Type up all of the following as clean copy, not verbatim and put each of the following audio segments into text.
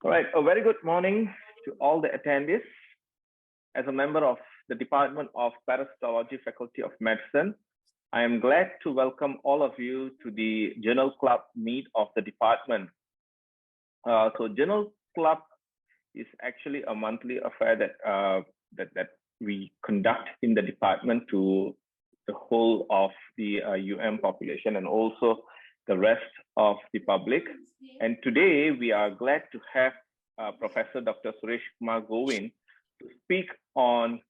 All right, a very good morning to all the attendees. As a member of the Department of Parasitology, Faculty of Medicine, I am glad to welcome all of you to the Journal Club meet of the department. So Journal Club is actually a monthly affair that we conduct in the department to the whole of the population and also the rest of the public. And today we are glad to have Professor Dr. Suresh Govind to speak on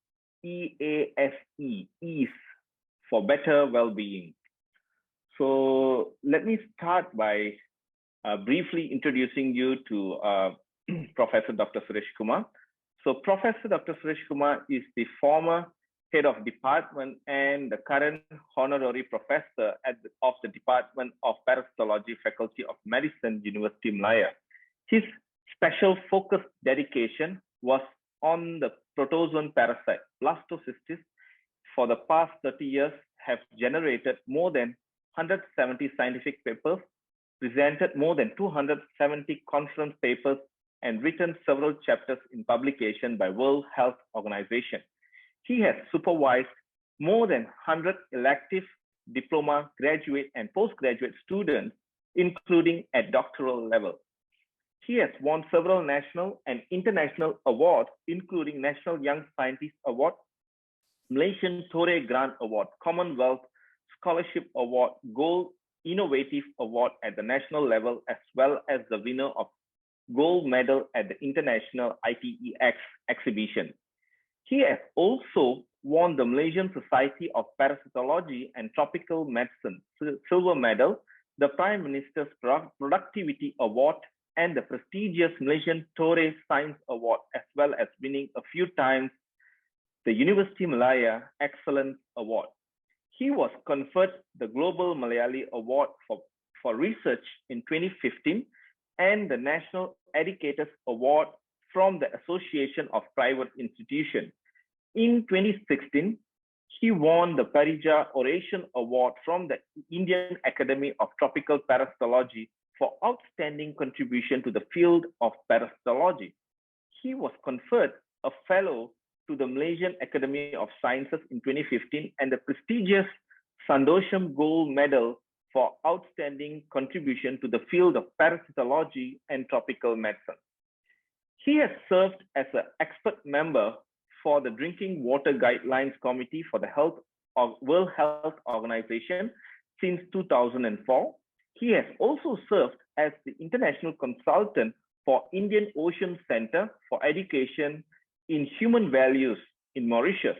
E.A.S.E, E.A.S.E for better well-being. So let me start by briefly introducing you to Professor Dr. Suresh Kumar. So Professor Dr. Suresh Kumar is the former head of department and the current honorary professor of the Department of Parasitology, Faculty of Medicine, University Malaya. His special focus dedication was on the protozoan parasite, blastocystis. For the past 30 years, have generated more than 170 scientific papers, presented more than 270 conference papers, and written several chapters in publication by World Health Organization. He has supervised more than 100 elective, diploma, graduate, and postgraduate students, including at doctoral level. He has won several national and international awards, including National Young Scientist Award, Malaysian Torre Grant Award, Commonwealth Scholarship Award, Gold Innovative Award at the national level, as well as the winner of gold medal at the International ITEX exhibition. He has also won the Malaysian Society of Parasitology and Tropical Medicine silver medal, the Prime Minister's Productivity Award, and the prestigious Malaysian Torre Science Award, as well as winning a few times the Universiti Malaya Excellence Award. He was conferred the Global Malayali Award for Research in 2015 and the National Educators Award from the Association of Private Institutions. In 2016, he won the Parija Oration Award from the Indian Academy of Tropical Parasitology for outstanding contribution to the field of parasitology. He was conferred a fellow to the Malaysian Academy of Sciences in 2015 and the prestigious Sandosham Gold Medal for outstanding contribution to the field of parasitology and tropical medicine. He has served as an expert member for the Drinking Water Guidelines Committee for the World Health Organization since 2004. He has also served as the international consultant for Indian Ocean Center for Education in Human Values in Mauritius.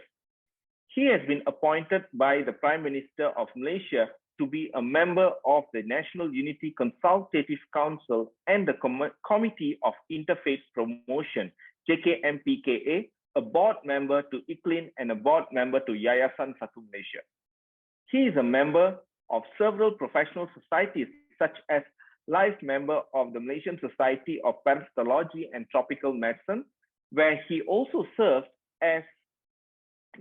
He has been appointed by the Prime Minister of Malaysia to be a member of the National Unity Consultative Council and the Committee of Interfaith Promotion, JKMPKA, a board member to ICLIN and a board member to Yayasan Satu Malaysia. He is a member of several professional societies, such as life member of the Malaysian Society of Parasitology and Tropical Medicine, where he also served as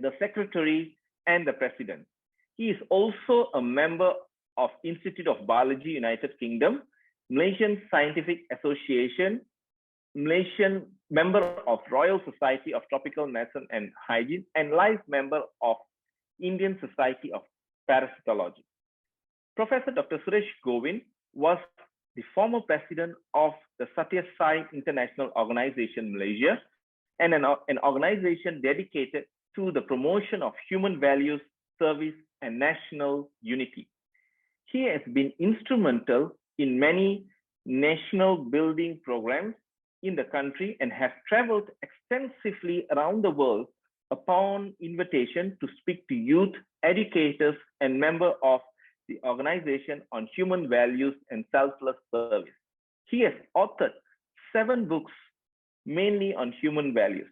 the secretary and the president. He is also a member of Institute of Biology, United Kingdom, Malaysian Scientific Association, Malaysian member of Royal Society of Tropical Medicine and Hygiene, and life member of Indian Society of Parasitology. Professor Dr. Suresh Govind was the former president of the Satya Sai International Organization, Malaysia, and an organization dedicated to the promotion of human values, service, and national unity. He has been instrumental in many national building programs in the country and has traveled extensively around the world upon invitation to speak to youth, educators, and members of the Organization on Human Values and Selfless Service. He has authored 7 books, mainly on human values.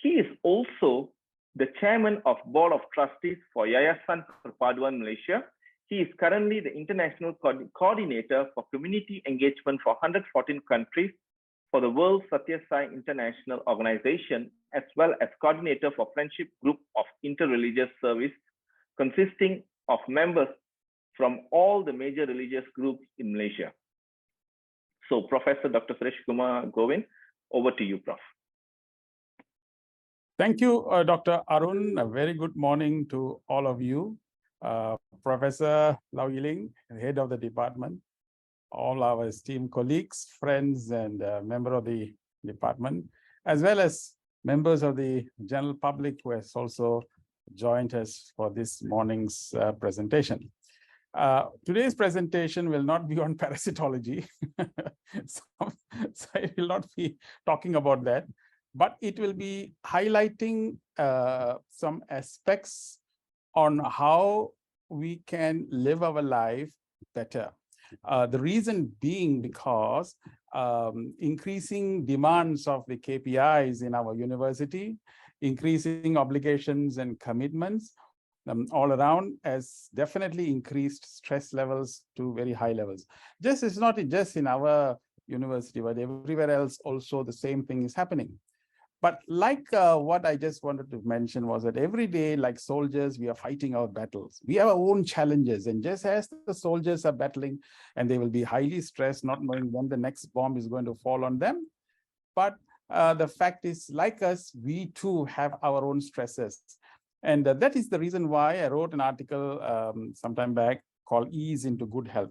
He is also the chairman of Board of Trustees for Yayasan Perpaduan Malaysia. He is currently the international coordinator for community engagement for 114 countries for the World Satya Sai International Organization, as well as coordinator for Friendship Group of Interreligious Service, consisting of members from all the major religious groups in Malaysia. So Professor Dr. Suresh Govind, over to you, Prof. Thank you, Dr. Arun. A very good morning to all of you. Professor Lau Yiling, head of the department, all our esteemed colleagues, friends, and member of the department, as well as members of the general public who has also joined us for this morning's presentation. Today's presentation will not be on parasitology, so I will not be talking about that, but it will be highlighting some aspects on how we can live our life better. The reason being because increasing demands of the KPIs in our university, increasing obligations and commitments all around has definitely increased stress levels to very high levels. It's not just in our university, but everywhere else also the same thing is happening. But like what I just wanted to mention was that every day, like soldiers, we are fighting our battles. We have our own challenges. And just as the soldiers are battling and they will be highly stressed, not knowing when the next bomb is going to fall on them. But the fact is, like us, we too have our own stresses. And that is the reason why I wrote an article sometime back called Ease into Good Health.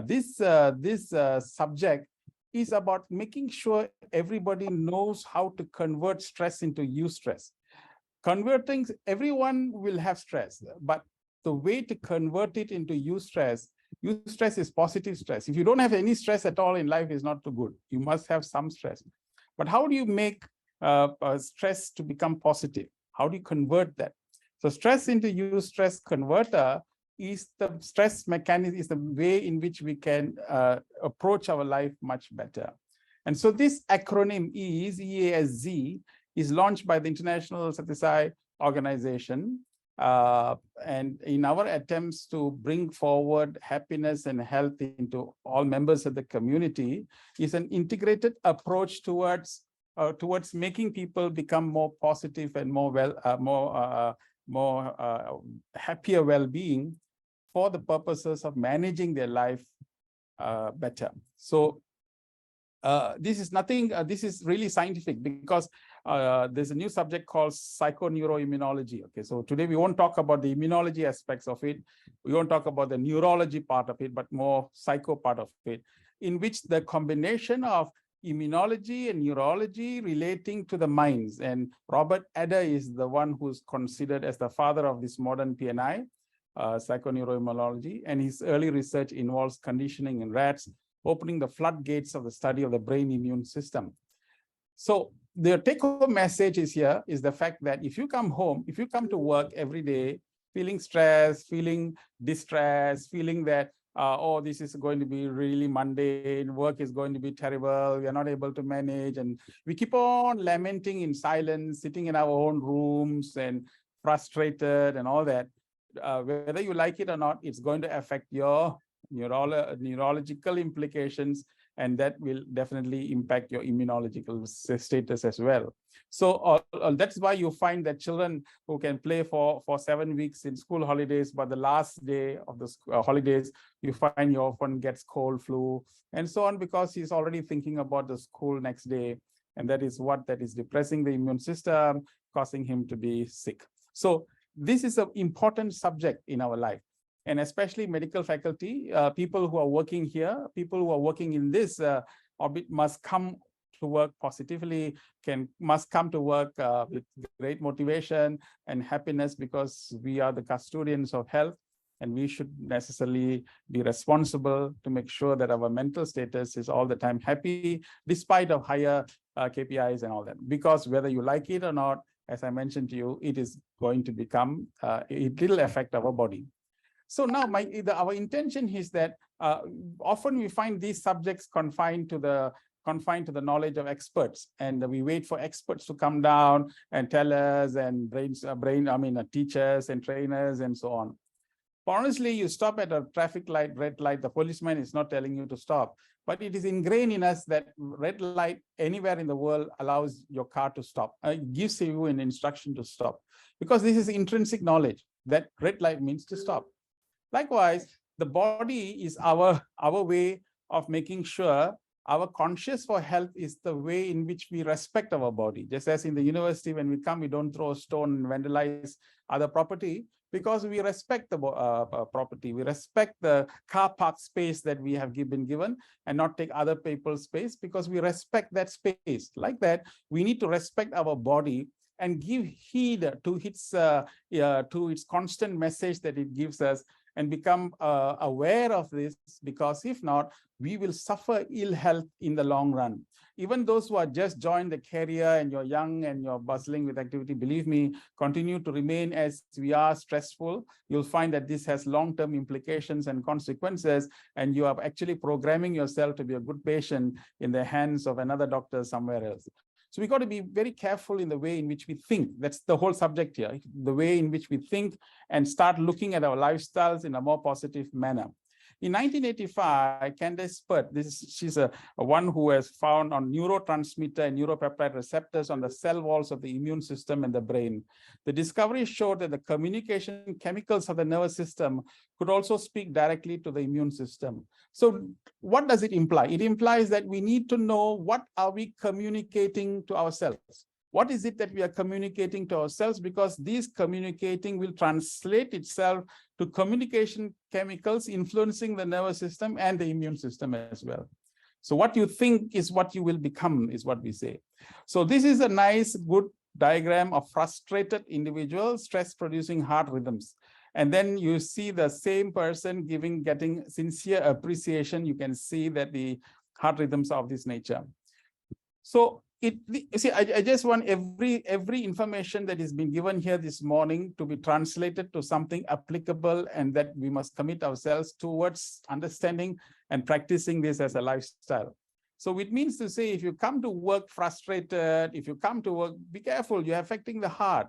This subject is about making sure everybody knows how to convert stress into eustress. Converting, everyone will have stress, but the way to convert it into eustress is positive stress. If you don't have any stress at all in life, is not too good. You must have some stress. But how do you make stress to become positive? How do you convert that? So stress into eustress converter is the stress mechanism, is the way in which we can approach our life much better. And so this acronym E.A.S.E, is launched by the International Satisai Organization. And in our attempts to bring forward happiness and health into all members of the community, is an integrated approach towards making people become more positive and more happier well-being for the purposes of managing their life better. So this is really scientific because there's a new subject called psychoneuroimmunology. Okay, so today we won't talk about the immunology aspects of it. We won't talk about the neurology part of it, but more psycho part of it, in which the combination of immunology and neurology relating to the minds. And Robert Adler is the one who's considered as the father of this modern PNI, psychoneuroimmunology, and his early research involves conditioning in rats, opening the floodgates of the study of the brain immune system. So the take-home message is here is the fact that if you come to work every day, feeling stressed, feeling distressed, feeling that oh, this is going to be really mundane, work is going to be terrible, we are not able to manage, and we keep on lamenting in silence, sitting in our own rooms and frustrated and all that, whether you like it or not, it's going to affect your neurological implications, and that will definitely impact your immunological status as well. So that's why you find that children who can play for 7 weeks in school holidays, but the last day of the holidays, you find he often gets cold, flu, and so on, because he's already thinking about the school next day. And that is depressing the immune system, causing him to be sick. So this is an important subject in our life. And especially medical faculty, people who are working here, people who are working in this orbit must come to work positively, must come to work with great motivation and happiness, because we are the custodians of health, and we should necessarily be responsible to make sure that our mental status is all the time happy, despite of higher KPIs and all that. Because whether you like it or not, as I mentioned to you, it is going to become, it will affect our body. So now our intention is that often we find these subjects confined to the knowledge of experts, and we wait for experts to come down and tell us, and teachers and trainers and so on. But honestly, you stop at a traffic light, red light, the policeman is not telling you to stop, but it is ingrained in us that red light anywhere in the world allows your car to stop. It gives you an instruction to stop, because this is intrinsic knowledge that red light means to stop. Likewise, the body is our way of making sure Our conscious for health is the way in which we respect our body. Just as in the university, when we come, we don't throw a stone and vandalize other property, because we respect the property. We respect the car park space that we have been given and not take other people's space, because we respect that space. Like that, we need to respect our body and give heed to its constant message that it gives us, and become aware of this, because if not, we will suffer ill health in the long run. Even those who are just joined the career and you're young and you're bustling with activity, believe me, continue to remain as we are stressful. You'll find that this has long-term implications and consequences, and you are actually programming yourself to be a good patient in the hands of another doctor somewhere else. So we got to be very careful in the way in which we think. That's the whole subject here, the way in which we think, and start looking at our lifestyles in a more positive manner. In 1985, Candace Pert, she's a one who has found on neurotransmitter and neuropeptide receptors on the cell walls of the immune system and the brain. The discovery showed that the communication chemicals of the nervous system could also speak directly to the immune system. So what does it imply? It implies that we need to know, what are we communicating to ourselves? What is it that we are communicating to ourselves? Because these communicating will translate itself to communication chemicals influencing the nervous system and the immune system as well. So what you think is what you will become, is what we say. So this is a nice, good diagram of frustrated individuals, stress-producing heart rhythms. And then you see the same person getting sincere appreciation. You can see that the heart rhythms are of this nature. So I just want every information that is being given here this morning to be translated to something applicable, and that we must commit ourselves towards understanding and practicing this as a lifestyle. So it means to say, if you come to work frustrated, if you come to work, be careful, you're affecting the heart.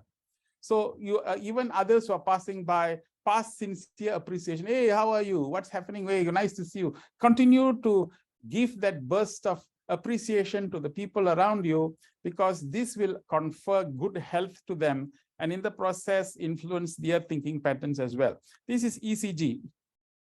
So you even others who are passing by, pass sincere appreciation. Hey, how are you? What's happening? Hey, nice to see you. Continue to give that burst of appreciation to the people around you, because this will confer good health to them, and in the process influence their thinking patterns as well. This is ECG.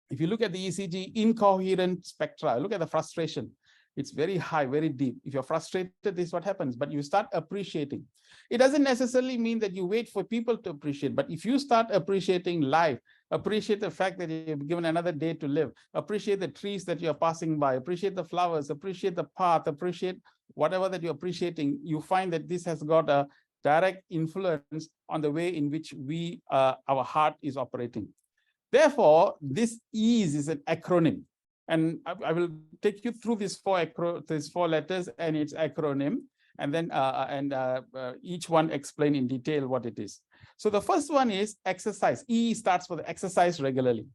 If you look at the ECG incoherent spectra, look at the frustration. It's very high, very deep. If you're frustrated, this is what happens, but you start appreciating. It doesn't necessarily mean that you wait for people to appreciate, but if you start appreciating life, appreciate the fact that you've given another day to live, appreciate the trees that you're passing by, appreciate the flowers, appreciate the path, appreciate whatever that you're appreciating, you find that this has got a direct influence on the way in which our heart is operating. Therefore, this E.A.S.E is an acronym. And I will take you through these four letters and its acronym, and then each one explain in detail what it is. So the first one is exercise. E starts for the exercise regularly.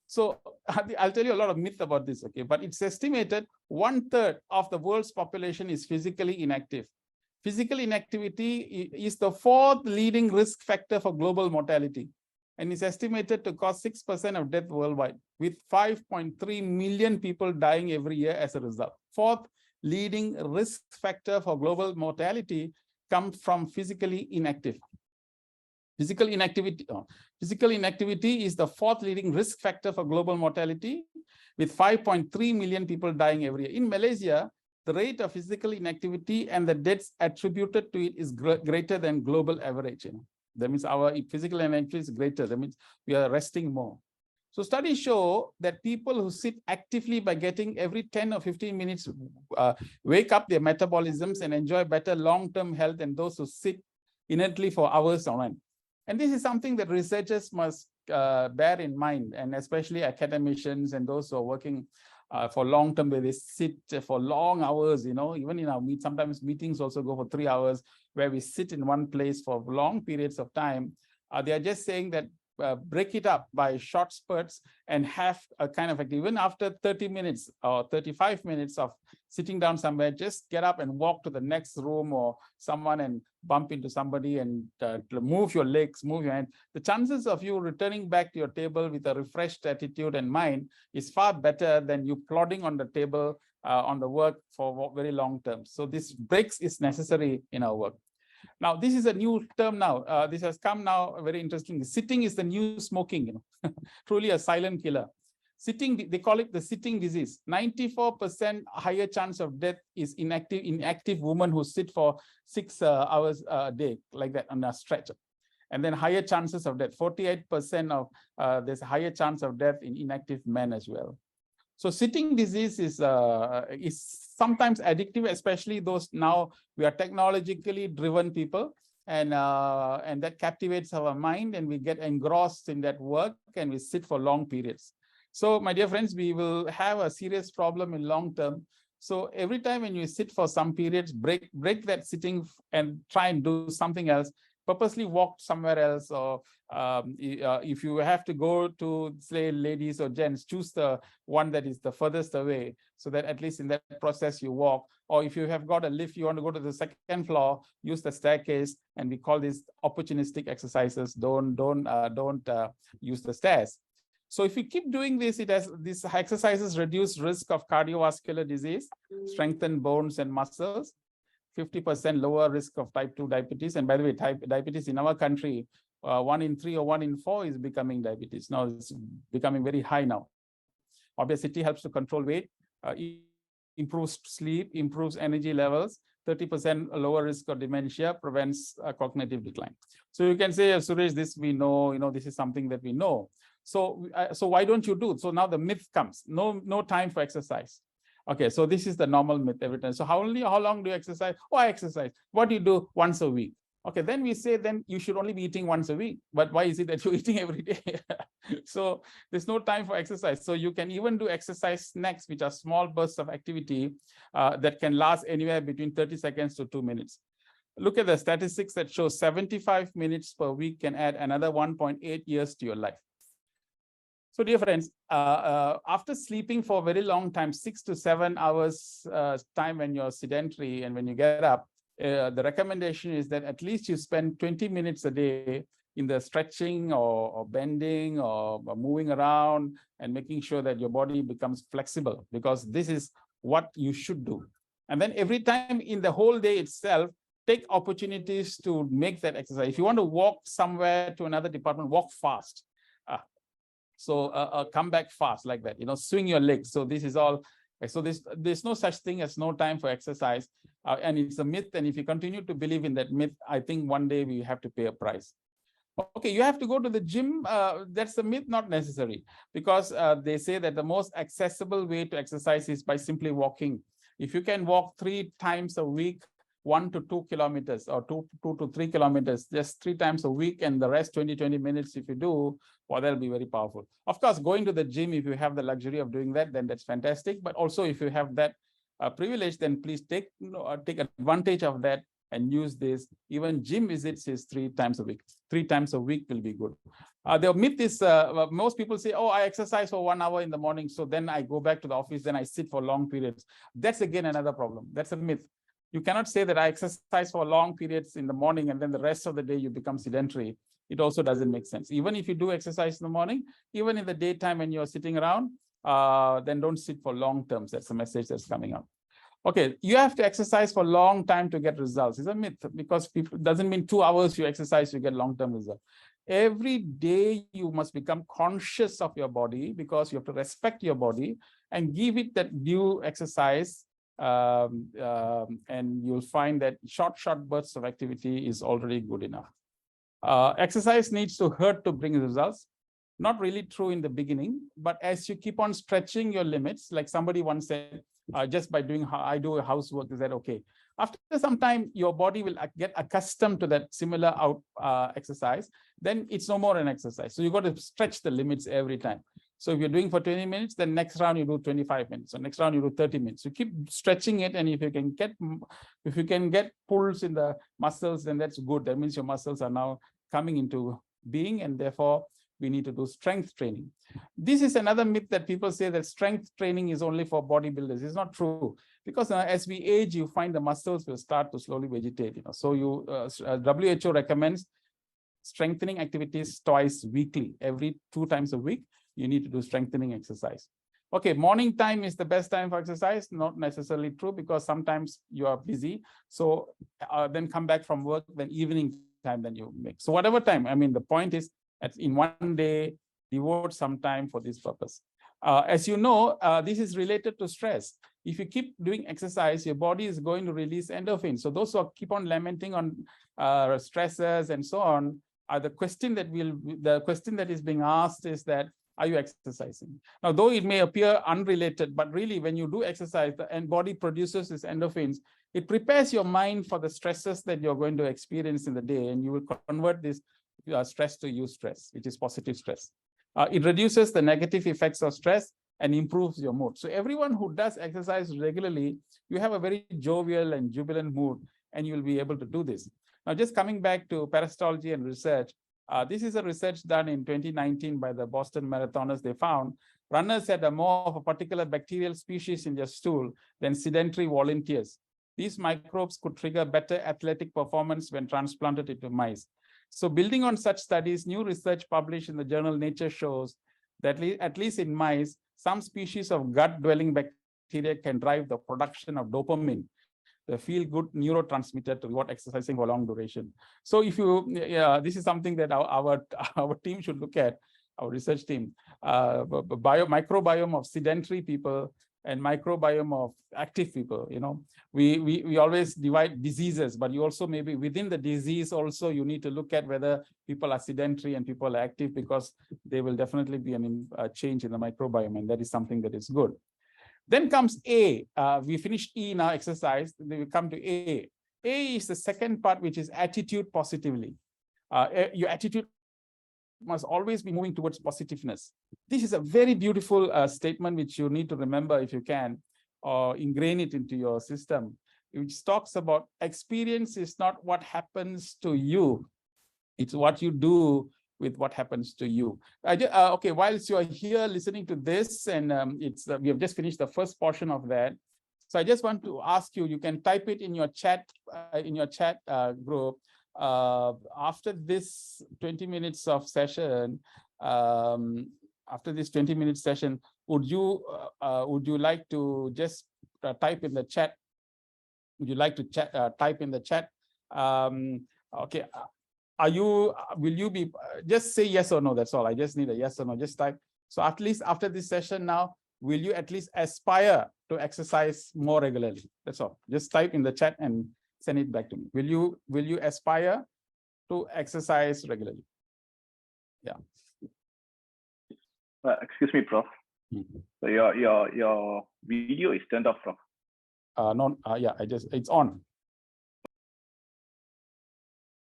So I'll tell you a lot of myth about this, okay? But it's estimated 1/3 of the world's population is physically inactive. Physical inactivity is the 4th leading risk factor for global mortality, and is estimated to cause 6% of death worldwide, with 5.3 million people dying every year as a result. 4th leading risk factor for global mortality comes from physically inactive. Physical inactivity is the 4th leading risk factor for global mortality, with 5.3 million people dying every year. In Malaysia, the rate of physical inactivity and the deaths attributed to it is greater than global average. That means our physical inactivity is greater. That means we are resting more. So studies show that people who sit actively by getting every 10 or 15 minutes wake up their metabolisms and enjoy better long-term health than those who sit inertly for hours on end. And this is something that researchers must bear in mind, and especially academicians and those who are working for long-term, where they sit for long hours, even in our sometimes meetings also go for 3 hours, where we sit in one place for long periods of time. They are just saying that break it up by short spurts and have a kind of even after 30 minutes or 35 minutes of sitting down somewhere, just get up and walk to the next room or someone and bump into somebody and move your legs, move your hand. The chances of you returning back to your table with a refreshed attitude and mind is far better than you plodding on the table on the work for very long term. So this breaks is necessary in our work. Now, this is a new term now. This has come now, very interesting. Sitting is the new smoking, truly a silent killer. Sitting, they call it the sitting disease. 94% higher chance of death is inactive women who sit for 6 hours a day, like that on a stretch. And then higher chances of death, 48% of there's a higher chance of death in inactive men as well. So sitting disease is sometimes addictive, especially those now we are technologically driven people, and that captivates our mind, and we get engrossed in that work, and we sit for long periods. So my dear friends, we will have a serious problem in long term. So every time when you sit for some periods, break that sitting and try and do something else. Purposely walk somewhere else, or if you have to go to, say, ladies or gents, choose the one that is the furthest away, so that at least in that process you walk. Or if you have got a lift, you want to go to the second floor, use the staircase. And we call these opportunistic exercises. Don't use the stairs. So if you keep doing this, these exercises reduce risk of cardiovascular disease, strengthen bones and muscles, 50% lower risk of type 2 diabetes. And by the way, diabetes in our country, 1 in 3 or 1 in 4 is becoming diabetes. Now it's becoming very high now. Obesity helps to control weight, improves sleep, improves energy levels, 30% lower risk of dementia, prevents cognitive decline. So you can say, Suresh, this we know, this is something that we know. So why don't you do it? So now the myth comes, no time for exercise. Okay, so this is the normal myth every time. So how long do you exercise? Oh, I exercise. What do you do? Once a week. Okay, then we say then you should only be eating once a week. But why is it that you're eating every day? So there's no time for exercise. So you can even do exercise snacks, which are small bursts of activity that can last anywhere between 30 seconds to 2 minutes. Look at the statistics that show 75 minutes per week can add another 1.8 years to your life. So dear friends, after sleeping for a very long time, 6 to 7 hours time when you're sedentary and when you get up, the recommendation is that at least you spend 20 minutes a day in the stretching or bending or moving around and making sure that your body becomes flexible, because this is what you should do. And then every time in the whole day itself, take opportunities to make that exercise. If you want to walk somewhere to another department, walk fast. So come back fast like that, swing your legs. So this is all. So there's no such thing as no time for exercise. And it's a myth. And if you continue to believe in that myth, I think one day we have to pay a price. Okay, you have to go to the gym. That's a myth, not necessary, because they say that the most accessible way to exercise is by simply walking. If you can walk 3 times a week, 1 to 2 kilometers or 2 to 3 kilometers, just 3 times a week, and the rest 20 minutes if you do, well, that'll be very powerful. Of course, going to the gym, if you have the luxury of doing that, then that's fantastic. But also if you have that privilege, then please take advantage of that and use this. Even gym visits is 3 times a week. 3 times a week will be good. The myth is most people say, oh, I exercise for 1 hour in the morning, so then I go back to the office, then I sit for long periods. That's again another problem. That's a myth. You cannot say that I exercise for long periods in the morning and then the rest of the day you become sedentary. It also doesn't make sense. Even if you do exercise in the morning, even in the daytime when you're sitting around, then don't sit for long terms. That's the message that's coming out. Okay, you have to exercise for a long time to get results. It's a myth, because it doesn't mean 2 hours you exercise, you get long-term results. Every day you must become conscious of your body, because you have to respect your body and give it that due exercise. And you'll find that short bursts of activity is already good enough. Exercise needs to hurt to bring results. Not really true in the beginning, but as you keep on stretching your limits, like somebody once said, just by doing, I do housework, is that okay? After some time, your body will get accustomed to that similar exercise. Then it's no more an exercise. So you got to stretch the limits every time. So if you're doing for 20 minutes, then next round you do 25 minutes. So next round you do 30 minutes. You keep stretching it, and if you can get pulls in the muscles, then that's good. That means your muscles are now coming into being, and therefore we need to do strength training. This is another myth that people say that strength training is only for bodybuilders. It's not true, because as we age, you find the muscles will start to slowly vegetate. So WHO recommends strengthening activities twice weekly. Every 2 times a week, you need to do strengthening exercise. Okay, morning time is the best time for exercise. Not necessarily true, because sometimes you are busy. So then come back from work, then evening time, then you make. So whatever time, I mean, the point is, in one day, devote some time for this purpose. As you know, this is related to stress. If you keep doing exercise, your body is going to release endorphins. So those who keep on lamenting on stresses and so on, the question that is being asked is that, are you exercising? Now, though it may appear unrelated, but really when you do exercise, the body produces these endorphins. It prepares your mind for the stresses that you're going to experience in the day, and you will convert this stress to eustress, which is positive stress. It reduces the negative effects of stress and improves your mood. So everyone who does exercise regularly, you have a very jovial and jubilant mood, and you'll be able to do this. Now, just coming back to parasitology and research, this is a research done in 2019 by the Boston Marathoners. They found runners had more of a particular bacterial species in their stool than sedentary volunteers. These microbes could trigger better athletic performance when transplanted into mice. So building on such studies, new research published in the journal Nature shows that at least in mice, some species of gut-dwelling bacteria can drive the production of dopamine, the feel-good neurotransmitter, to reward exercising for long duration. So if you, this is something that our team should look at, our research team, microbiome of sedentary people and microbiome of active people. We always divide diseases, but you also maybe within the disease also you need to look at whether people are sedentary and people are active, because there will definitely be a change in the microbiome, and that is something that is good. Then comes A. We finished E now, exercise. Then we come to A. A is the second part, which is attitude positively. Your attitude must always be moving towards positiveness. This is a very beautiful statement, which you need to remember if you can, or ingrain it into your system, which talks about experience is not what happens to you, it's what you do with what happens to you. Okay, whilst you are here listening to this, and we have just finished the first portion of that. So I just want to ask you, you can type it in your chat group. After this 20 minutes of session, after this 20-minute session, would you like to just type in the chat? Would you like to type in the chat? Okay. Will you be, just say yes or no, that's all. I just need a yes or no, just type. So at least after this session now, will you at least aspire to exercise more regularly? That's all. Just type in the chat and send it back to me. Will you aspire to exercise regularly? Yeah. Excuse me, Prof. So your video is turned off, Prof. No, yeah, it's on.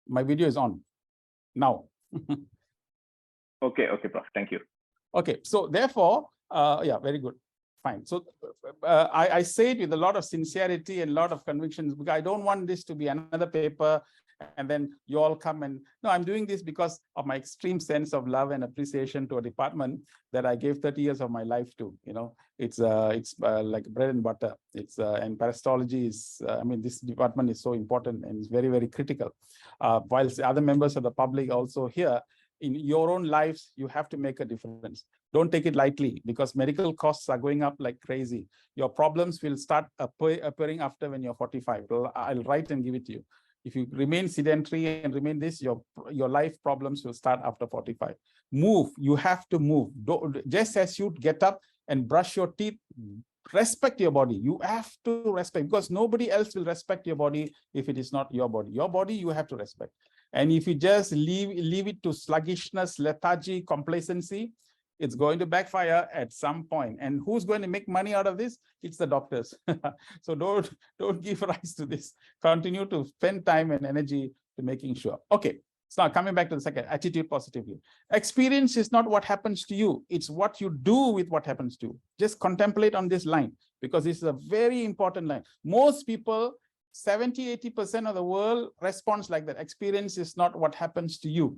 My video is on now. Okay, Prof. Thank you. Okay, so therefore, yeah, very good. Fine. So I say it with a lot of sincerity and a lot of convictions, because I don't want this to be another paper and then you all come and, no, I'm doing this because of my extreme sense of love and appreciation to a department that I gave 30 years of my life to. It's like bread and butter. And parasitology is, I mean, this department is so important and it's very, very critical. Whilst other members of the public also here, in your own lives, you have to make a difference. Don't take it lightly, because medical costs are going up like crazy. Your problems will start appearing after when you're 45. I'll write and give it to you. If you remain sedentary and remain this, your life problems will start after 45. Move. You have to move. Just as you get up and brush your teeth, respect your body. You have to respect, because nobody else will respect your body if it is not your body. Your body, you have to respect. And if you just leave it to sluggishness, lethargy, complacency, it's going to backfire at some point. And who's going to make money out of this? It's the doctors. So don't give rise to this. Continue to spend time and energy to making sure. Okay. So now coming back to the second, attitude positively. Experience is not what happens to you. It's what you do with what happens to you. Just contemplate on this line, because this is a very important line. Most people, 70–80% of the world responds like that. Experience is not what happens to you.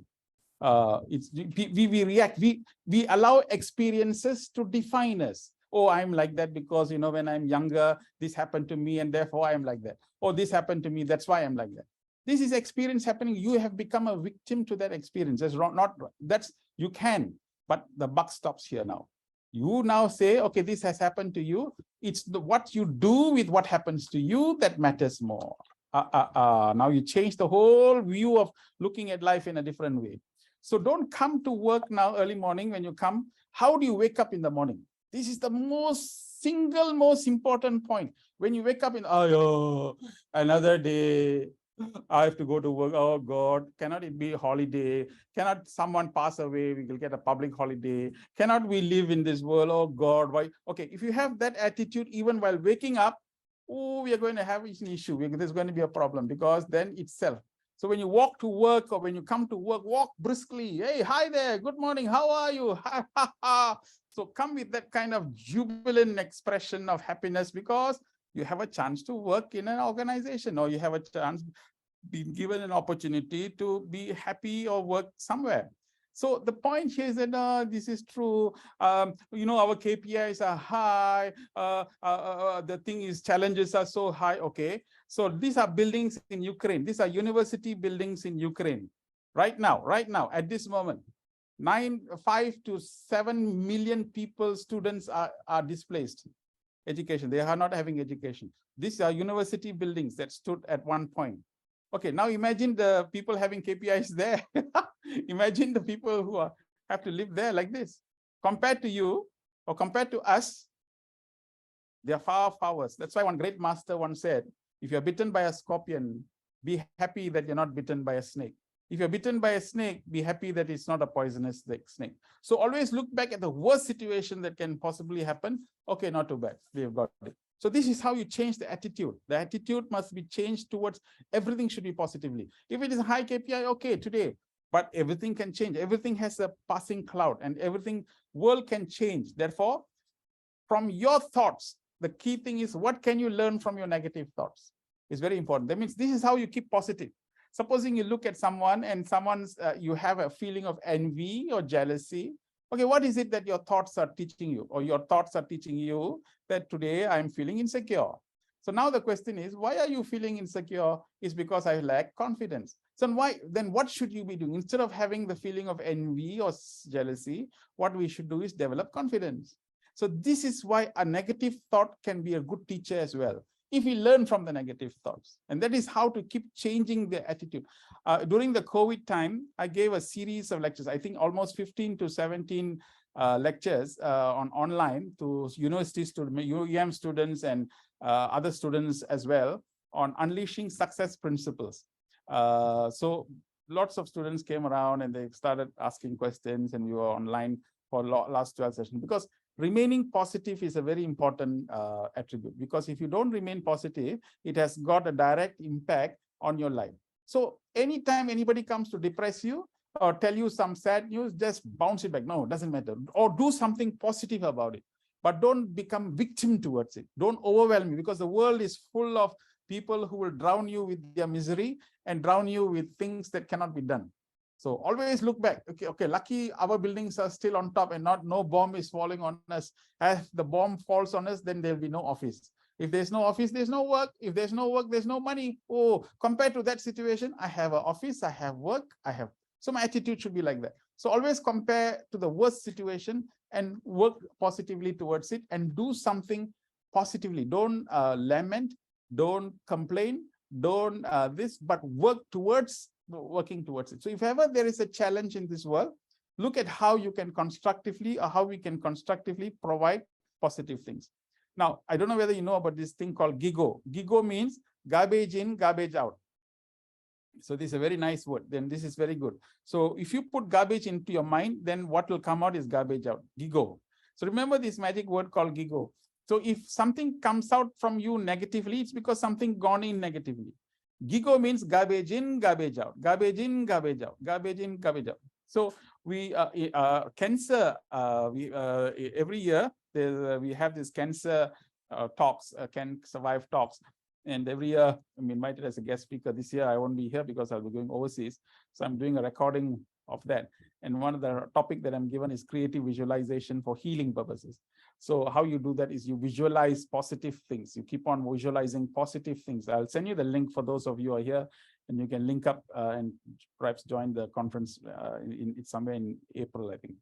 We react. We allow experiences to define us. Oh, I'm like that because, when I'm younger, this happened to me and therefore I am like that. Oh, this happened to me, that's why I'm like that. This is experience happening. You have become a victim to that experience. You can, but the buck stops here now. You now say, okay, this has happened to you. It's what you do with what happens to you that matters more. Now you change the whole view of looking at life in a different way. So don't come to work now early morning. When you come, how do you wake up in the morning? This is the most important point. When you wake up in, oh, another day, I have to go to work. Oh God, cannot it be a holiday? Cannot someone pass away? We will get a public holiday. Cannot we live in this world? Oh God, why? Okay, if you have that attitude, even while waking up, oh, we are going to have an issue. There's going to be a problem, because then itself. So when you walk to work, or when you come to work, walk briskly. Hey, hi there. Good morning. How are you? Ha, ha, ha. So come with that kind of jubilant expression of happiness, because you have a chance to work in an organization, or you have a chance, been given an opportunity to be happy or work somewhere. So the point here is that this is true. Our KPIs are high. The thing is, challenges are so high. Okay, so these are buildings in Ukraine. These are university buildings in Ukraine. Right now, at this moment, 5 to 7 million people, students are displaced. Education, they are not having education. These are university buildings that stood at one point. Okay, now imagine the people having KPIs there. Imagine the people who have to live there like this. Compared to you, or compared to us, they are far, far worse. That's why one great master once said, if you're bitten by a scorpion, be happy that you're not bitten by a snake. If you're bitten by a snake, be happy that it's not a poisonous snake. So always look back at the worst situation that can possibly happen. Okay, not too bad, we've got it. So this is how you change the attitude. The attitude must be changed towards everything should be positively. If it is a high KPI, okay, today, but everything can change. Everything has a passing cloud, and everything, world can change. Therefore, from your thoughts, the key thing is, what can you learn from your negative thoughts? It's very important. That means this is how you keep positive. Supposing you look at someone and you have a feeling of envy or jealousy. Okay, what is it that your thoughts are teaching you, or your thoughts are teaching you that today I'm feeling insecure? So now the question is, why are you feeling insecure? It's because I lack confidence. So then what should you be doing? Instead of having the feeling of envy or jealousy, what we should do is develop confidence. So this is why a negative thought can be a good teacher as well, if we learn from the negative thoughts. And that is how to keep changing the attitude. During the COVID time, I gave a series of lectures, I think almost 15 to 17 lectures online to university students, UEM students, and other students as well, on unleashing success principles. So lots of students came around and they started asking questions, and we were online for last 12 sessions, because remaining positive is a very important attribute, because if you don't remain positive, it has got a direct impact on your life. So anytime anybody comes to depress you or tell you some sad news, just bounce it back. No, it doesn't matter. Or do something positive about it, but don't become victim towards it. Don't overwhelm you, because the world is full of people who will drown you with their misery and drown you with things that cannot be done. So always look back. Okay, lucky our buildings are still on top and no bomb is falling on us. As the bomb falls on us, then there'll be no office. If there's no office, there's no work. If there's no work, there's no money. Oh, compared to that situation, I have an office, I have work, so my attitude should be like that. So always compare to the worst situation and work positively towards it, and do something positively. Don't lament, don't complain, don't but working towards it. So if ever there is a challenge in this world, look at how you can constructively, or how we can constructively provide positive things. Now, I don't know whether you know about this thing called GIGO. GIGO means garbage in, garbage out. So this is a very nice word. Then this is very good. So if you put garbage into your mind, then what will come out is garbage out, GIGO. So remember this magic word called GIGO. So if something comes out from you negatively, it's because something gone in negatively. GIGO means garbage in, garbage out, garbage in, garbage out, garbage in, garbage out. So we cancer. Every year we have this cancer talks, can survive talks, and every year I'm invited as a guest speaker. This year I won't be here because I'll be going overseas. So I'm doing a recording of that. And one of the topic that I'm given is creative visualization for healing purposes. So how you do that is you visualize positive things. You keep on visualizing positive things. I'll send you the link for those of you who are here, and you can link up and perhaps join the conference it's somewhere in April, I think.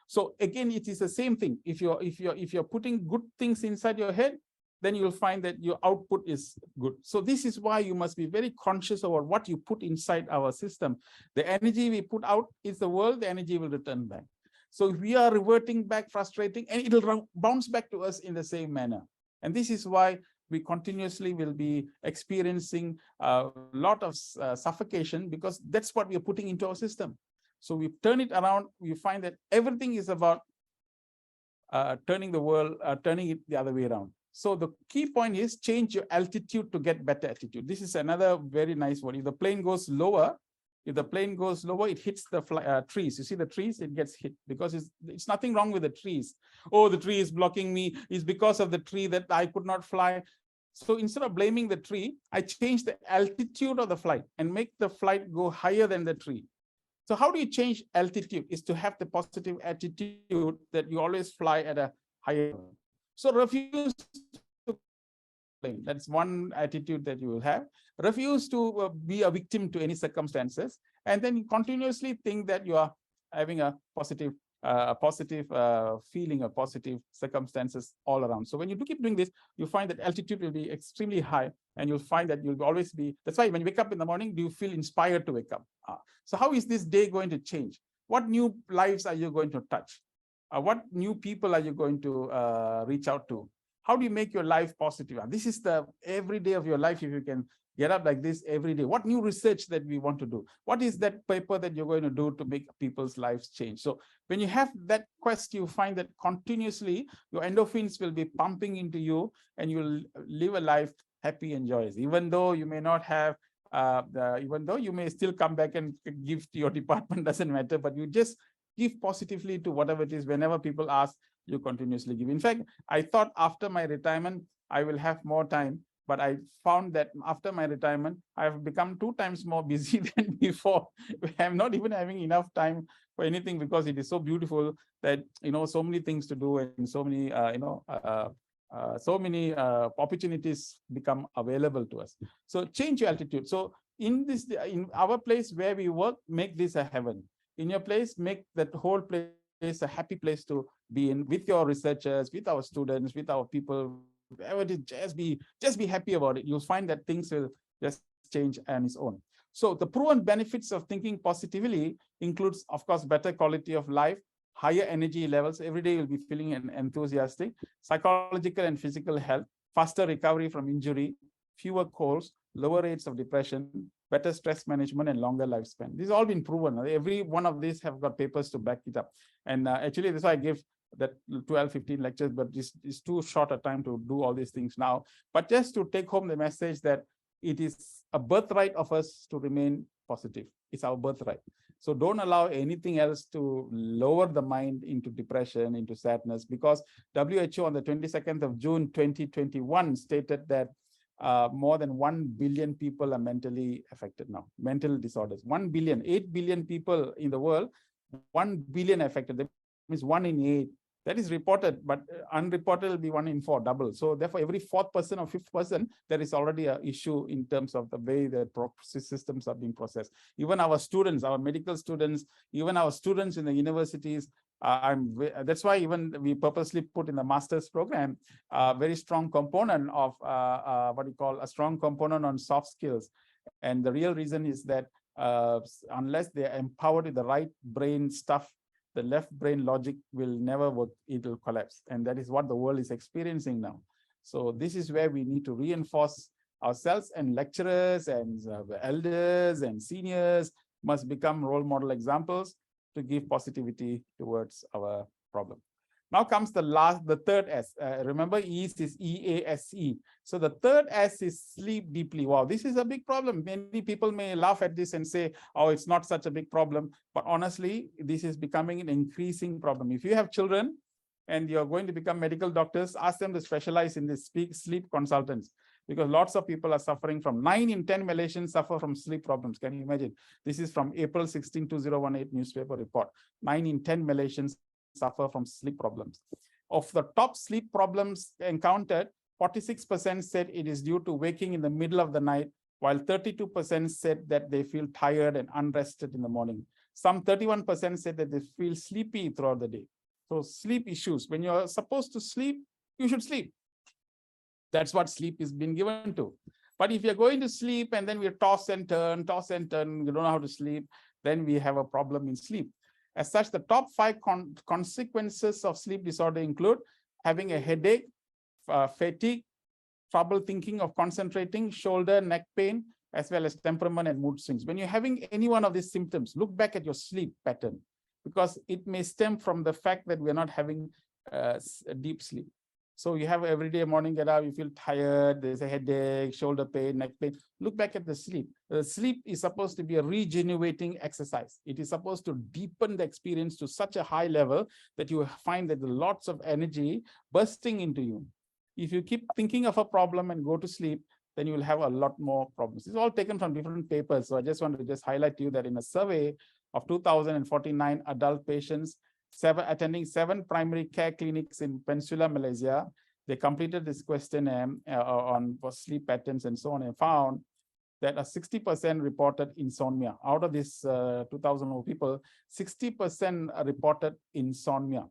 So again, it is the same thing. If you're putting good things inside your head, then you'll find that your output is good. So this is why you must be very conscious about what you put inside our system. The energy we put out is the world, the energy will return back. So we are reverting back, frustrating, and it'll bounce back to us in the same manner. And this is why we continuously will be experiencing a lot of suffocation, because that's what we are putting into our system. So we turn it around, we find that everything is about turning the world, turning it the other way around. So the key point is change your altitude to get better attitude. This is another very nice one. If the plane goes lower, it hits the trees. You see the trees, it gets hit because it's nothing wrong with the trees. Oh, the tree is blocking me. It's because of the tree that I could not fly. So instead of blaming the tree, I change the altitude of the flight and make the flight go higher than the tree. So how do you change altitude? Is to have the positive attitude that you always fly at a higher level. So refuse to complain. That's one attitude that you will have. Refuse to be a victim to any circumstances. And then you continuously think that you are having a positive feeling, a positive circumstances all around. So when you do keep doing this, you find that altitude will be extremely high, and you'll find that you'll always be. That's why when you wake up in the morning, do you feel inspired to wake up? So how is this day going to change? What new lives are you going to touch? What new people are you going to reach out to? How do you make your life positive? This is the every day of your life. If you can get up like this every day, what new research that we want to do? What is that paper that you're going to do to make people's lives change? So when you have that quest, you find that continuously your endorphins will be pumping into you, and you'll live a life happy and joyous, even though you may not have even though you may still come back and give to your department, doesn't matter, but you just give positively to whatever it is. Whenever people ask, you continuously give. In fact, I thought after my retirement, I will have more time, but I found that after my retirement, I have become 2 times more busy than before. I'm not even having enough time for anything, because it is so beautiful that, so many things to do, and so many, opportunities become available to us. So change your altitude. So in our place where we work, make this a heaven. In your place, make that whole place a happy place to be in, with your researchers, with our students, with our people. Whatever it is, just be happy about it. You'll find that things will just change on its own. So the proven benefits of thinking positively includes, of course, better quality of life, higher energy levels. Every day you'll be feeling enthusiastic, psychological and physical health, faster recovery from injury, fewer colds, lower rates of depression, better stress management, and longer lifespan. These have all been proven. Every one of these have got papers to back it up. And actually, this is why I give that 12, 15 lectures, but this is too short a time to do all these things now. But just to take home the message that it is a birthright of us to remain positive. It's our birthright. So don't allow anything else to lower the mind into depression, into sadness, because WHO on the 22nd of June, 2021 stated that more than 1 billion people are mentally affected now, mental disorders. 1 billion, 8 billion people in the world, 1 billion affected. That means 1 in 8. That is reported, but unreported will be 1 in 4, double. So therefore, every 4th person or 5th person, there is already an issue in terms of the way the systems are being processed. Even our students, our medical students, even our students in the universities, that's why even we purposely put in the master's program a very strong component of what we call a strong component on soft skills. And the real reason is that unless they are empowered with the right brain stuff, the left brain logic will never work, it will collapse. And that is what the world is experiencing now. So this is where we need to reinforce ourselves, and lecturers and elders and seniors must become role model examples to give positivity towards our problem. Now comes the third S. Remember, E.A.S.E is E.A.S.E. So the third S is sleep deeply. Wow, this is a big problem. Many people may laugh at this and say, oh, it's not such a big problem. But honestly, this is becoming an increasing problem. If you have children and you're going to become medical doctors, ask them to specialize in this sleep consultants, because lots of people are suffering from 9 in 10 Malaysians suffer from sleep problems. Can you imagine? This is from April 16, 2018 newspaper report. 9 in 10 Malaysians suffer from sleep problems. Of the top sleep problems encountered, 46% said it is due to waking in the middle of the night, while 32% said that they feel tired and unrested in the morning. Some 31% said that they feel sleepy throughout the day. So sleep issues. When you're supposed to sleep, you should sleep. That's what sleep is being given to. But if you're going to sleep and then we toss and turn, you don't know how to sleep, then we have a problem in sleep. As such, the top 5 consequences of sleep disorder include having a headache, fatigue, trouble thinking of concentrating, shoulder, neck pain, as well as temperament and mood swings. When you're having any one of these symptoms, look back at your sleep pattern, because it may stem from the fact that we're not having deep sleep. So you have every day morning, get up, you feel tired, there's a headache, shoulder pain, neck pain. Look back at the sleep. The sleep is supposed to be a regenerating exercise. It is supposed to deepen the experience to such a high level that you find that there's lots of energy bursting into you. If you keep thinking of a problem and go to sleep, then you will have a lot more problems. It's all taken from different papers. So I just want to just highlight to you that in a survey of 2,049 adult patients, attending 7 primary care clinics in Peninsular Malaysia, they completed this questionnaire on sleep patterns and so on, and found that 60% reported insomnia. Out of this 2,000 people, 60% reported insomnia.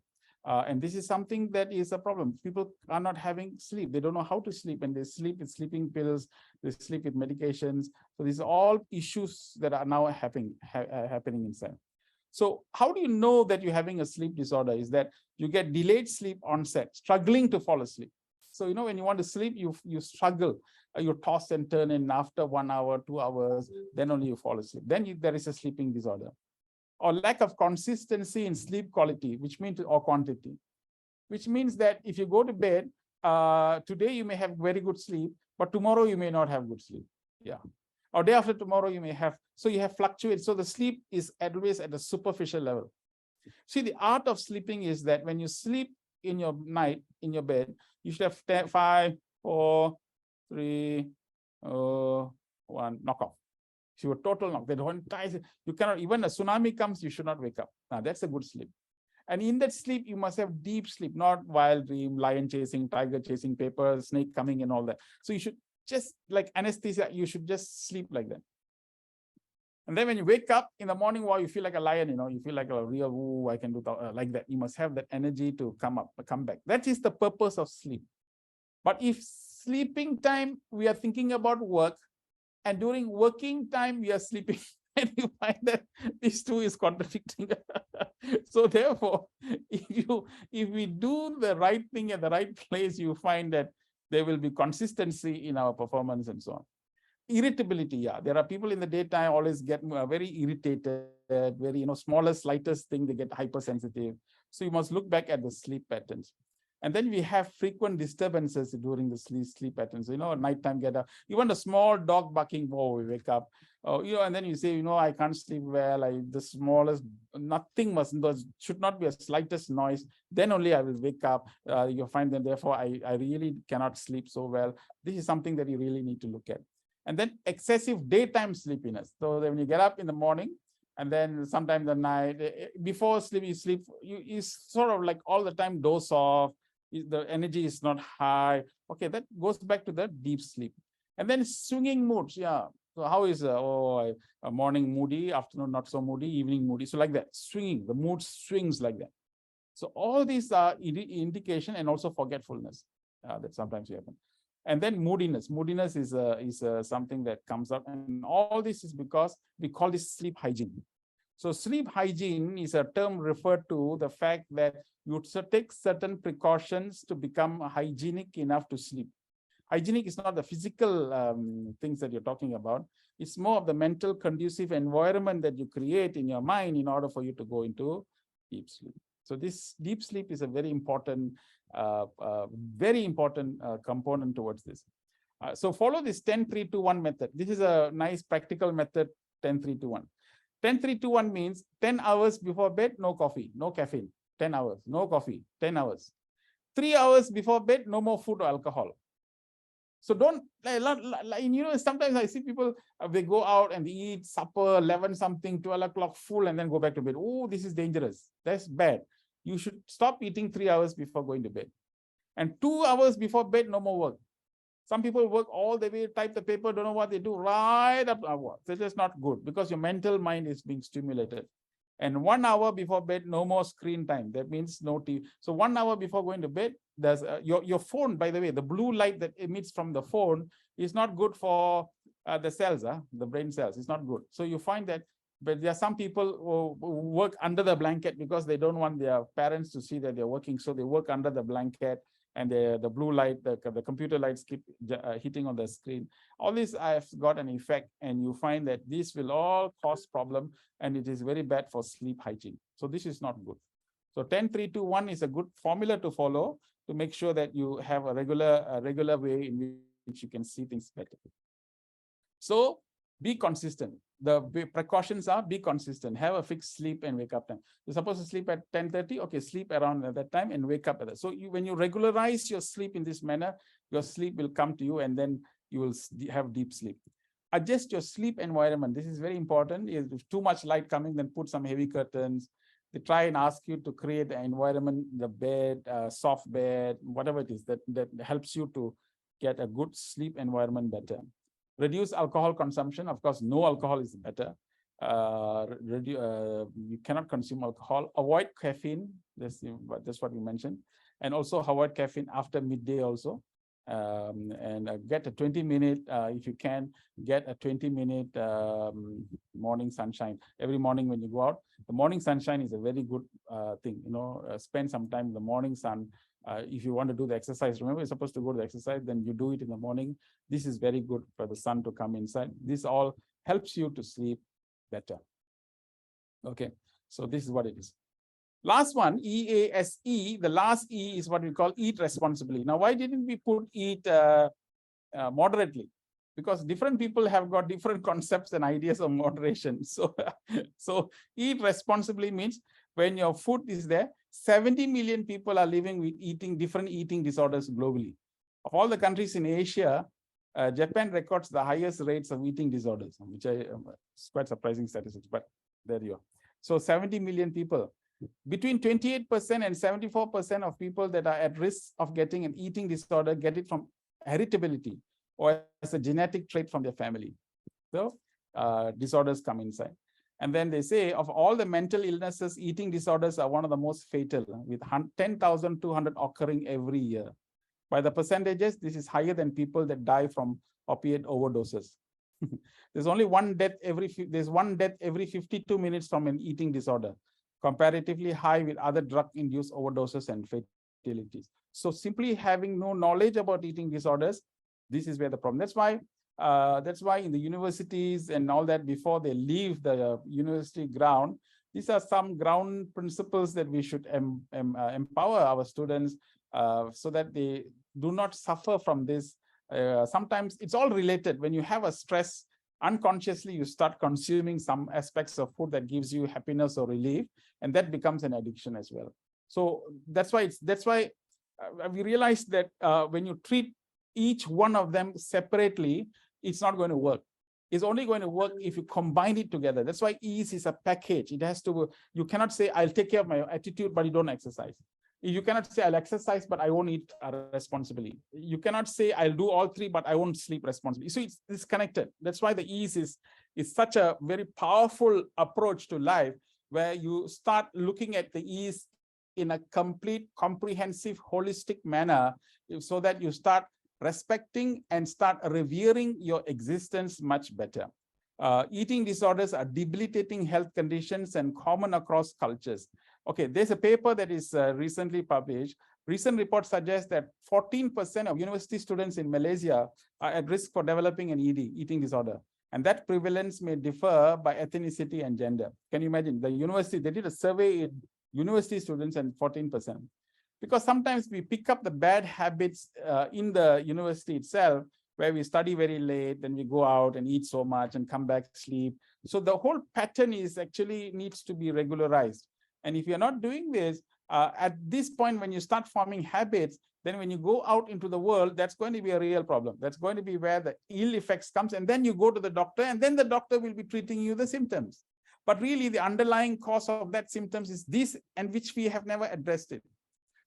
And this is something that is a problem. People are not having sleep. They don't know how to sleep, and they sleep with sleeping pills, they sleep with medications. So these are all issues that are now happening inside. So how do you know that you're having a sleep disorder? Is that you get delayed sleep onset, struggling to fall asleep. So, when you want to sleep, you struggle, you toss and turn, and after 1 hour, 2 hours, then only you fall asleep. Then there is a sleeping disorder. Or lack of consistency in sleep quality, or quantity, which means that if you go to bed, today you may have very good sleep, but tomorrow you may not have good sleep. Yeah. Or day after tomorrow you may have, so you have fluctuates. So the sleep is always at a superficial level. See, the art of sleeping is that when you sleep in your night, in your bed, you should have 5, 4, 3, 1, knock off. So a total knock. They don't tie. You cannot, even a tsunami comes, you should not wake up. Now that's a good sleep. And in that sleep, you must have deep sleep, not wild dream, lion chasing, tiger chasing, paper, snake coming and all that. So you should just, like anesthesia, you should just sleep like that. And then when you wake up in the morning, wow, you feel like a lion, you feel like a real, ooh, I can do like that. You must have that energy to come back. That is the purpose of sleep. But if sleeping time, we are thinking about work, and during working time, we are sleeping, and you find that these two is contradicting. So therefore, if we do the right thing at the right place, you find that there will be consistency in our performance and so on. Irritability, yeah. There are people in the daytime always get very irritated, very, smallest, slightest thing, they get hypersensitive. So you must look back at the sleep patterns. And then we have frequent disturbances during the sleep patterns. Nighttime get up, even a small dog barking, oh, we wake up. And then you say, I can't sleep well. The smallest, nothing should not be a slightest noise. Then only I will wake up. You'll find that therefore I really cannot sleep so well. This is something that you really need to look at. And then excessive daytime sleepiness. So when you get up in the morning, and then sometime the night before sleep, you sort of like all the time doze off. The energy is not high. Okay, that goes back to the deep sleep. And then swinging moods. Yeah. So how is a morning moody, afternoon not so moody, evening moody. So like that, swinging, the mood swings like that. So all these are indication, and also forgetfulness that sometimes happen. And then moodiness. Moodiness is something that comes up, and all this is because we call this sleep hygiene. So sleep hygiene is a term referred to the fact that you take certain precautions to become hygienic enough to sleep. Hygienic is not the physical things that you're talking about. It's more of the mental conducive environment that you create in your mind in order for you to go into deep sleep. So this deep sleep is a very important component towards this. So follow this 10-3-2-1 method. This is a nice practical method, 10-3-2-1. 10-3-2-1 means 10 hours before bed, no coffee, no caffeine. 10 hours, no coffee, 10 hours. 3 hours before bed, no more food or alcohol. So don't, sometimes I see people, they go out and they eat supper, 11 something, 12 o'clock full, and then go back to bed. Oh, this is dangerous. That's bad. You should stop eating 3 hours before going to bed. And 2 hours before bed, no more work. Some people work all the way, type the paper, don't know what they do, right up hour. That's just not good, because your mental mind is being stimulated. And 1 hour before bed, no more screen time. That means no TV. So 1 hour before going to bed, there's your phone, by the way, the blue light that emits from the phone is not good for the cells, the brain cells. It's not good. So you find that But there are some people who work under the blanket because they don't want their parents to see that they're working. So they work under the blanket, and the blue light, the computer lights keep hitting on the screen. All this have got an effect, and you find that this will all cause problem, and it is very bad for sleep hygiene. So this is not good. So 10-3-2-1 is a good formula to follow to make sure that you have a regular way in which you can see things better. So be consistent. The precautions are: be consistent, have a fixed sleep and wake up time. You're supposed to sleep at 10:30, okay, sleep around at that time and wake up at that. So when you regularize your sleep in this manner, your sleep will come to you, and then you will have deep sleep. Adjust your sleep environment. This is very important. If too much light coming, then put some heavy curtains. They try and ask you to create an environment, the bed, soft bed, whatever it is that helps you to get a good sleep environment better. Reduce alcohol consumption. Of course, no alcohol is better. You cannot consume alcohol. Avoid caffeine. That's what we mentioned. And also avoid caffeine after midday also. And get a 20-minute, if you can, get a 20-minute morning sunshine. Every morning when you go out, the morning sunshine is a very good thing. Spend some time in the morning sun. If you want to do the exercise, remember, you're supposed to go to the exercise, then you do it in the morning. This is very good for the sun to come inside. This all helps you to sleep better. Okay, so this is what it is. Last one, E.A.S.E. The last E is what we call eat responsibly. Now, why didn't we put eat moderately? Because different people have got different concepts and ideas of moderation. So, so eat responsibly means when your food is there, 70 million people are living with different eating disorders globally. Of all the countries in Asia, Japan records the highest rates of eating disorders, which is quite surprising statistics, but there you are. So 70 million people. Between 28% and 74% of people that are at risk of getting an eating disorder get it from heritability or as a genetic trait from their family. So disorders come inside. And then they say of all the mental illnesses, eating disorders are one of the most fatal, with 10,200 occurring every year. By the percentages, this is higher than people that die from opiate overdoses. There's one death every 52 minutes from an eating disorder, comparatively high with other drug-induced overdoses and fatalities. So simply having no knowledge about eating disorders, this is where the problem. That's why in the universities and all that, before they leave the university ground, these are some ground principles that we should empower our students so that they do not suffer from this. Sometimes it's all related. When you have a stress, unconsciously you start consuming some aspects of food that gives you happiness or relief, and that becomes an addiction as well. So that's why we realized that when you treat each one of them separately, it's not going to work. It's only going to work if you combine it together. That's why E.A.S.E is a package. It has to. You cannot say I'll take care of my attitude, but you don't exercise. You cannot say I'll exercise, but I won't eat responsibly. You cannot say I'll do all three, but I won't sleep responsibly. So it's connected. That's why the E.A.S.E is such a very powerful approach to life, where you start looking at the E.A.S.E in a complete, comprehensive, holistic manner, so that you start respecting and start revering your existence much better. Eating disorders are debilitating health conditions and common across cultures. Okay, there's a paper that is recently published. Recent reports suggest that 14% of university students in Malaysia are at risk for developing an ED, eating disorder. And that prevalence may differ by ethnicity and gender. Can you imagine? The university, they did a survey in university students and 14%. Because sometimes we pick up the bad habits in the university itself, where we study very late, then we go out and eat so much and come back, sleep. So the whole pattern is actually needs to be regularized. And if you're not doing this, at this point, when you start forming habits, then when you go out into the world, that's going to be a real problem. That's going to be where the ill effects comes. And then you go to the doctor, and then the doctor will be treating you the symptoms. But really, the underlying cause of that symptoms is this, and which we have never addressed it.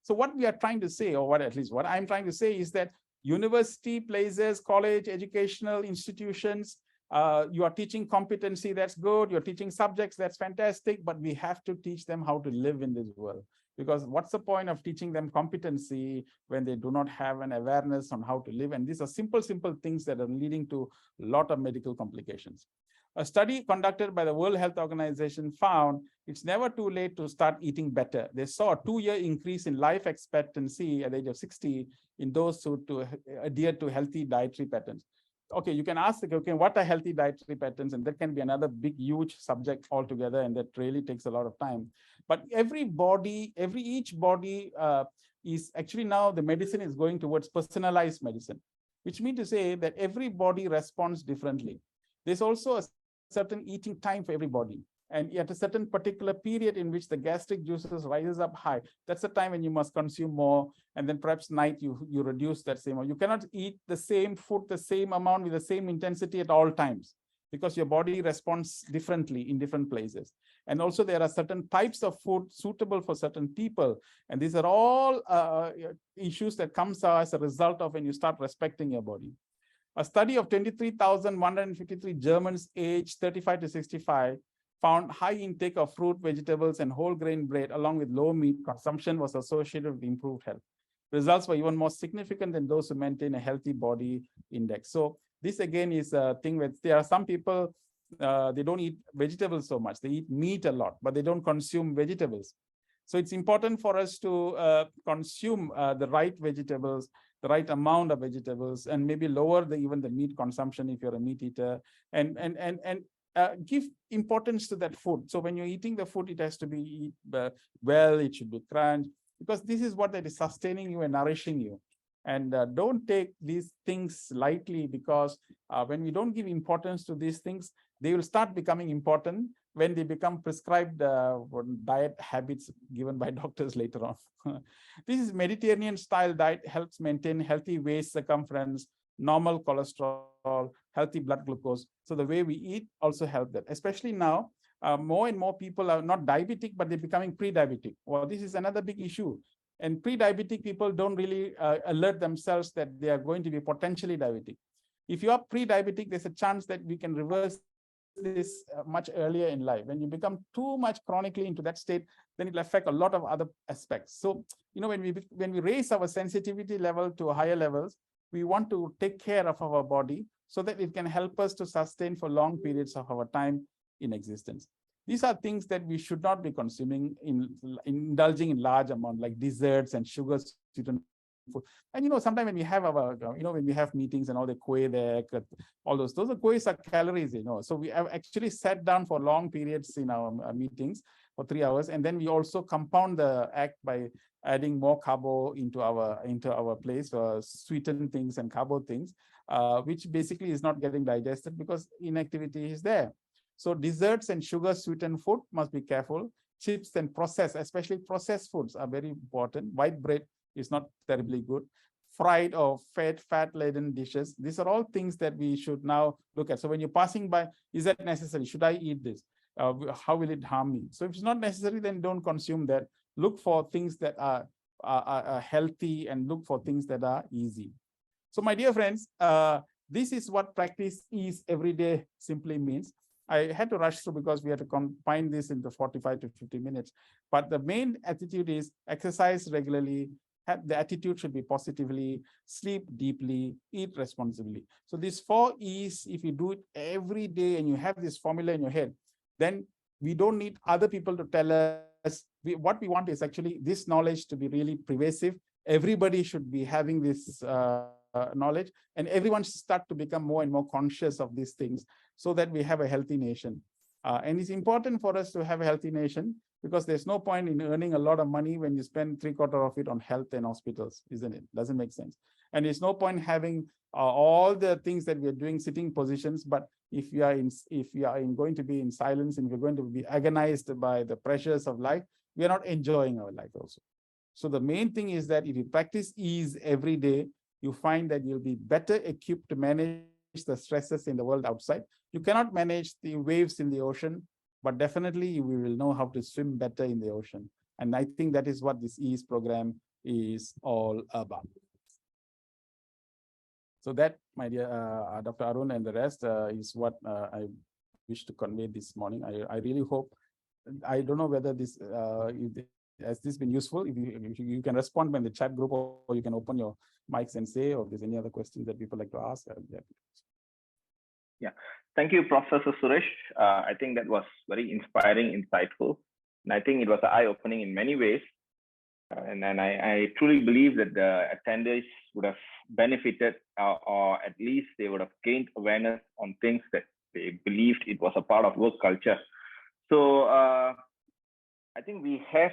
So what we are trying to say, or what at least what I'm trying to say, is that university, places, college, educational institutions, you are teaching competency, that's good. You're teaching subjects, that's fantastic. But we have to teach them how to live in this world. Because what's the point of teaching them competency when they do not have an awareness on how to live? And these are simple things that are leading to a lot of medical complications. A study conducted by the World Health Organization found it's never too late to start eating better. They saw a 2-year increase in life expectancy at the age of 60 in those who adhere to healthy dietary patterns. Okay, you can ask, okay, what are healthy dietary patterns? And that can be another big, huge subject altogether, and that really takes a lot of time. But each body is actually, now the medicine is going towards personalized medicine, which means to say that every body responds differently. There's also a certain eating time for everybody. And at a certain particular period in which the gastric juices rises up high, that's the time when you must consume more. And then perhaps night you reduce that same. You cannot eat the same food, the same amount with the same intensity at all times, because your body responds differently in different places. And also there are certain types of food suitable for certain people. And these are all issues that comes as a result of when you start respecting your body. A study of 23,153 Germans aged 35 to 65 found high intake of fruit, vegetables, and whole grain bread, along with low meat consumption, was associated with improved health. Results were even more significant than those who maintain a healthy body index. So this again is a thing where there are some people, they don't eat vegetables so much. They eat meat a lot, but they don't consume vegetables. So it's important for us to consume the right vegetables, the right amount of vegetables, and maybe lower even the meat consumption if you're a meat eater, and give importance to that food. So when you're eating the food, it has to be well, it should be crunched, because this is what that is sustaining you and nourishing you. And don't take these things lightly, because when we don't give importance to these things, they will start becoming important when they become prescribed diet habits given by doctors later on. This is Mediterranean style diet, helps maintain healthy waist circumference, normal cholesterol, healthy blood glucose. So the way we eat also helps that, especially now. More and more people are not diabetic, but they're becoming pre-diabetic. Well, this is another big issue. And pre-diabetic people don't really alert themselves that they are going to be potentially diabetic. If you are pre-diabetic, there's a chance that we can reverse this much earlier in life. When you become too much chronically into that state, then it'll affect a lot of other aspects. So, when we raise our sensitivity level to higher levels, we want to take care of our body so that it can help us to sustain for long periods of our time in existence. These are things that we should not be consuming, indulging in large amount, like desserts and sugars, sweetened food. And sometimes when we have our, when we have meetings and all the kueh there, all those are kuehs are calories, So we have actually sat down for long periods in our meetings for 3 hours, and then we also compound the act by adding more carbo into our place, sweetened things and carbo things, which basically is not getting digested because inactivity is there. So desserts and sugar sweetened food must be careful. Chips and especially processed foods are very important. White bread is not terribly good. Fried or fat-laden dishes. These are all things that we should now look at. So when you're passing by, is that necessary? Should I eat this? How will it harm me? So if it's not necessary, then don't consume that. Look for things that are healthy, and look for things that are easy. So my dear friends, this is what practice is every day simply means. I had to rush through because we had to combine this into 45 to 50 minutes. But the main attitude is exercise regularly. The attitude should be positively, sleep deeply, eat responsibly. So these 4 E's, if you do it every day and you have this formula in your head, then we don't need other people to tell us. What we want is actually this knowledge to be really pervasive. Everybody should be having this knowledge, and everyone should start to become more and more conscious of these things, so that we have a healthy nation. And it's important for us to have a healthy nation, because there's no point in earning a lot of money when you spend 3/4 of it on health and hospitals, isn't it? Doesn't make sense. And there's no point having all the things that we're doing sitting positions, but if we are going to be in silence, and we're going to be agonized by the pressures of life, we are not enjoying our life also. So the main thing is that if you practice ease every day, you find that you'll be better equipped to manage the stresses in the world outside. You cannot manage the waves in the ocean, but definitely we will know how to swim better in the ocean. And I think that is what this E.A.S.E program is all about. So that, my dear Dr. Arun and the rest, is what I wish to convey this morning. I really hope. I don't know whether this has this been useful. If you can respond in the chat group, or you can open your mics and say, or if there's any other questions that people like to ask. Yeah, thank you, Professor Suresh. I think that was very inspiring, insightful, and I think it was eye-opening in many ways. And I truly believe that the attendees would have benefited, or at least they would have gained awareness on things that they believed it was a part of work culture. So I think we have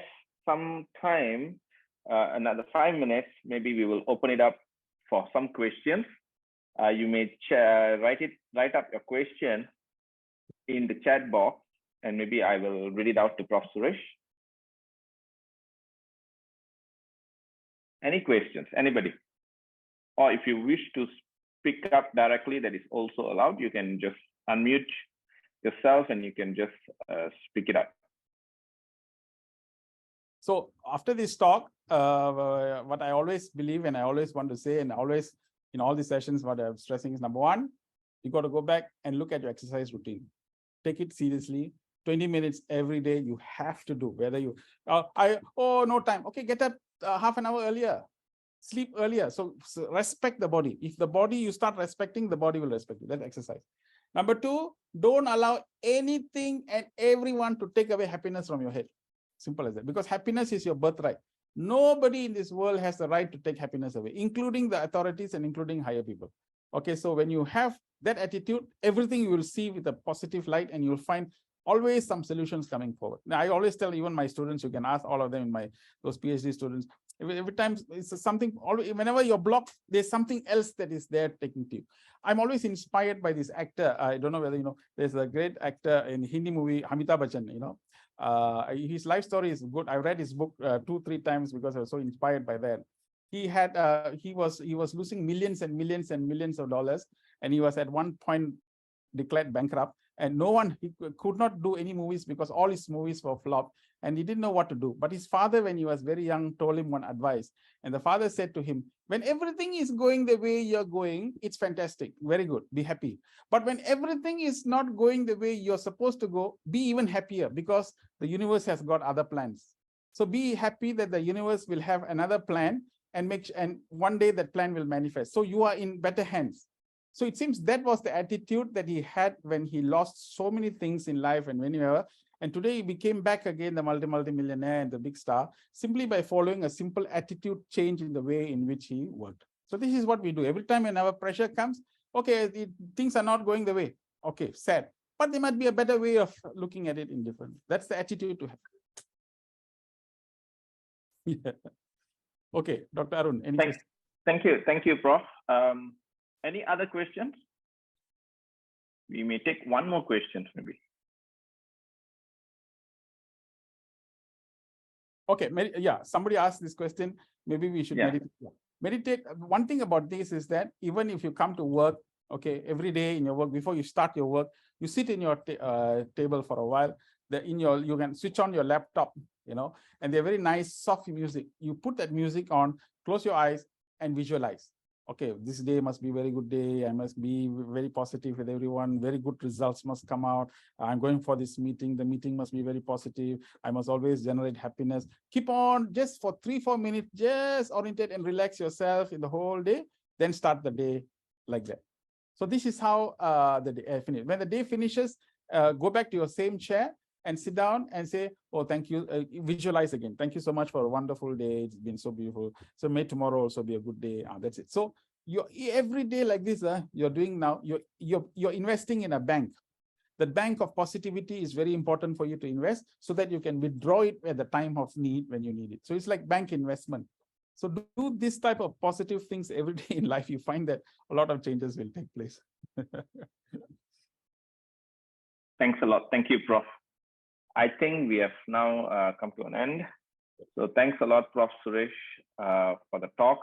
some time, another 5 minutes. Maybe we will open it up for some questions. You may write up your question in the chat box, and maybe I will read it out to Prof. Suresh. Any questions, anybody? Or if you wish to speak up directly, that is also allowed. You can just unmute yourself and you can just speak it up. So after this talk, what I always believe and I always want to say, and always in all these sessions, what I'm stressing is, number one, you got to go back and look at your exercise routine. Take it seriously. 20 minutes every day you have to do, whether you, no time. Okay, get up half an hour earlier, sleep earlier. So respect the body. If the body you start respecting, the body will respect you. That's exercise. Number two, don't allow anything and everyone to take away happiness from your head. Simple as that, because happiness is your birthright. Nobody in this world has the right to take happiness away, including the authorities and including higher people. Okay, so when you have that attitude, everything you will see with a positive light, and you'll find always some solutions coming forward. Now, I always tell even my students, you can ask all of them in those PhD students, every time it's something, always, whenever you're blocked, there's something else that is there taking to you. I'm always inspired by this actor. I don't know whether you know, there's a great actor in Hindi movie, Amitabh Bachchan, you know. His life story is good. I read his book 2-3 times because I was so inspired by that. He was losing millions and millions and millions of dollars, and he was at one point declared bankrupt, and he could not do any movies because all his movies were flopped, and he didn't know what to do. But his father, when he was very young, told him one advice, and the father said to him, when everything is going the way you're going, it's fantastic, very good, be happy. But when everything is not going the way you're supposed to go, be even happier, because the universe has got other plans. So be happy that the universe will have another plan, and one day that plan will manifest. So you are in better hands. So it seems that was the attitude that he had when he lost so many things in life and whenever. And today he became back again the multi-millionaire and the big star, simply by following a simple attitude change in the way in which he worked. So this is what we do. Every time whenever pressure comes, okay, things are not going the way. Okay, sad. But there might be a better way of looking at it in different. That's the attitude to have. Yeah. Okay, Dr. Arun, any questions? Thank you, Prof. Any other questions? We may take one more question, maybe. Okay, yeah, somebody asked this question. Maybe we should meditate. Yeah. Meditate. One thing about this is that even if you come to work, okay, every day in your work, before you start your work, you sit in your table for a while. You can switch on your laptop, you know, and they're very nice, soft music. You put that music on, close your eyes, and visualize. Okay, this day must be a very good day. I must be very positive with everyone. Very good results must come out. I'm going for this meeting. The meeting must be very positive. I must always generate happiness. Keep on just for 3-4 minutes, just orientate and relax yourself in the whole day. Then start the day like that. So this is how the day finishes. When the day finishes, go back to your same chair and sit down and say, oh, thank you. Visualize again. Thank you so much for a wonderful day. It's been so beautiful. So may tomorrow also be a good day. That's it. So every day like this, you're doing now, you're investing in a bank. The bank of positivity is very important for you to invest so that you can withdraw it at the time of need when you need it. So it's like bank investment. So do this type of positive things every day in life. You find that a lot of changes will take place. Thanks a lot. Thank you, Prof. I think we have now come to an end. So thanks a lot, Prof. Suresh, for the talk,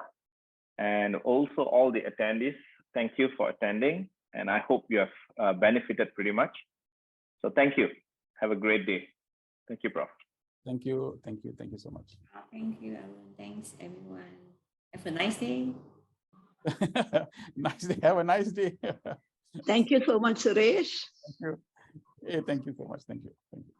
and also all the attendees. Thank you for attending, and I hope you have benefited pretty much. So thank you. Have a great day. Thank you, Prof. Thank you. Thank you. Thank you so much. Thank you, Arun. Thanks, everyone. Have a nice day. Nice day. Have a nice day. Thank you so much, Suresh. Thank you. Hey, thank you so much. Thank you. Thank you.